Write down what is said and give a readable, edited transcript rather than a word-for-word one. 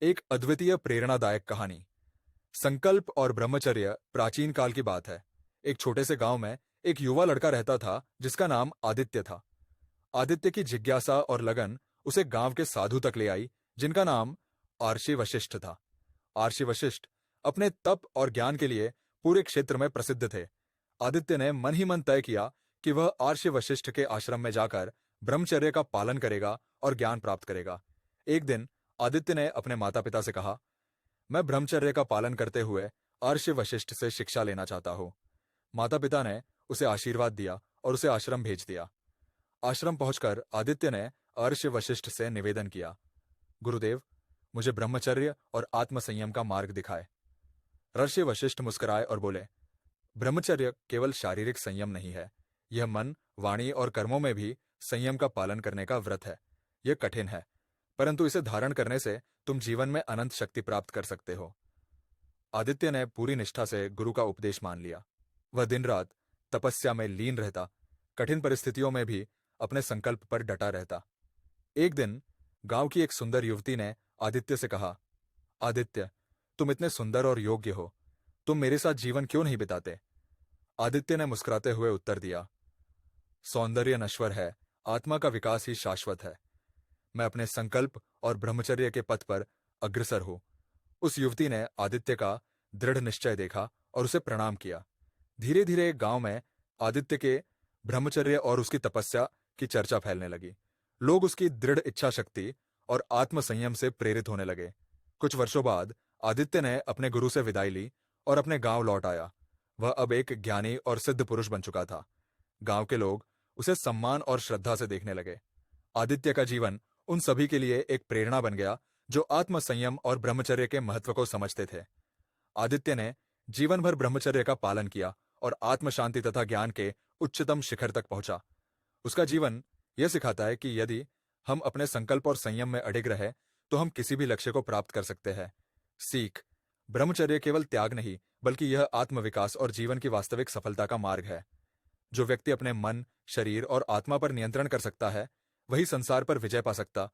एक अद्वितीय प्रेरणादायक कहानी। संकल्प और ब्रह्मचर्य प्राचीन काल की बात है। एक छोटे से गांव में एक युवा लड़का रहता था जिसका नाम आदित्य था। आदित्य की जिज्ञासा और लगन उसे गांव के साधु तक ले आई, जिनका नाम आर्षि वशिष्ठ था। आर्षि वशिष्ठ अपने तप और ज्ञान के लिए पूरे क्षेत्र में प्रसिद्ध थे। आदित्य ने मन ही मन तय किया कि वह आर्षि वशिष्ठ के आश्रम में जाकर ब्रह्मचर्य का पालन करेगा और ज्ञान प्राप्त करेगा। एक दिन आदित्य ने अपने माता पिता से कहा, मैं ब्रह्मचर्य का पालन करते हुए अर्ष वशिष्ठ से शिक्षा लेना चाहता हूँ। माता पिता ने उसे आशीर्वाद दिया और उसे आश्रम भेज दिया। आश्रम पहुंचकर आदित्य ने अर्ष वशिष्ठ से निवेदन किया, गुरुदेव, मुझे ब्रह्मचर्य और आत्मसंयम का मार्ग दिखाए। ऋषि वशिष्ठ मुस्कुराए और बोले, ब्रह्मचर्य केवल शारीरिक संयम नहीं है, यह मन, वाणी और कर्मों में भी संयम का पालन करने का व्रत है। यह कठिन है, परंतु इसे धारण करने से तुम जीवन में अनंत शक्ति प्राप्त कर सकते हो। आदित्य ने पूरी निष्ठा से गुरु का उपदेश मान लिया। वह दिन रात तपस्या में लीन रहता, कठिन परिस्थितियों में भी अपने संकल्प पर डटा रहता। एक दिन गांव की एक सुंदर युवती ने आदित्य से कहा, आदित्य, तुम इतने सुंदर और योग्य हो, तुम मेरे साथ जीवन क्यों नहीं बिताते? आदित्य ने मुस्कुराते हुए उत्तर दिया, सौंदर्य नश्वर है, आत्मा का विकास ही शाश्वत है। मैं अपने संकल्प और ब्रह्मचर्य के पथ पर अग्रसर हूं। उस युवती ने आदित्य का दृढ़ निश्चय देखा और उसे प्रणाम किया। धीरे धीरे गांव में आदित्य के ब्रह्मचर्य और उसकी तपस्या की चर्चा फैलने लगी। लोग उसकी दृढ़ इच्छा शक्ति और आत्मसंयम से प्रेरित होने लगे। कुछ वर्षों बाद आदित्य ने अपने गुरु से विदाई ली और अपने गांव लौट आया। वह अब एक ज्ञानी और सिद्ध पुरुष बन चुका था। गांव के लोग उसे सम्मान और श्रद्धा से देखने लगे। आदित्य का जीवन उन सभी के लिए एक प्रेरणा बन गया जो आत्मसंयम और ब्रह्मचर्य के महत्व को समझते थे। आदित्य ने जीवन भर ब्रह्मचर्य का पालन किया और आत्म शांति तथा ज्ञान के उच्चतम शिखर तक पहुंचा। उसका जीवन यह सिखाता है कि यदि हम अपने संकल्प और संयम में अडिग रहे तो हम किसी भी लक्ष्य को प्राप्त कर सकते हैं। सीख, ब्रह्मचर्य केवल त्याग नहीं, बल्कि यह आत्मविकास और जीवन की वास्तविक सफलता का मार्ग है। जो व्यक्ति अपने मन, शरीर और आत्मा पर नियंत्रण कर सकता है, वही संसार पर विजय पा सकता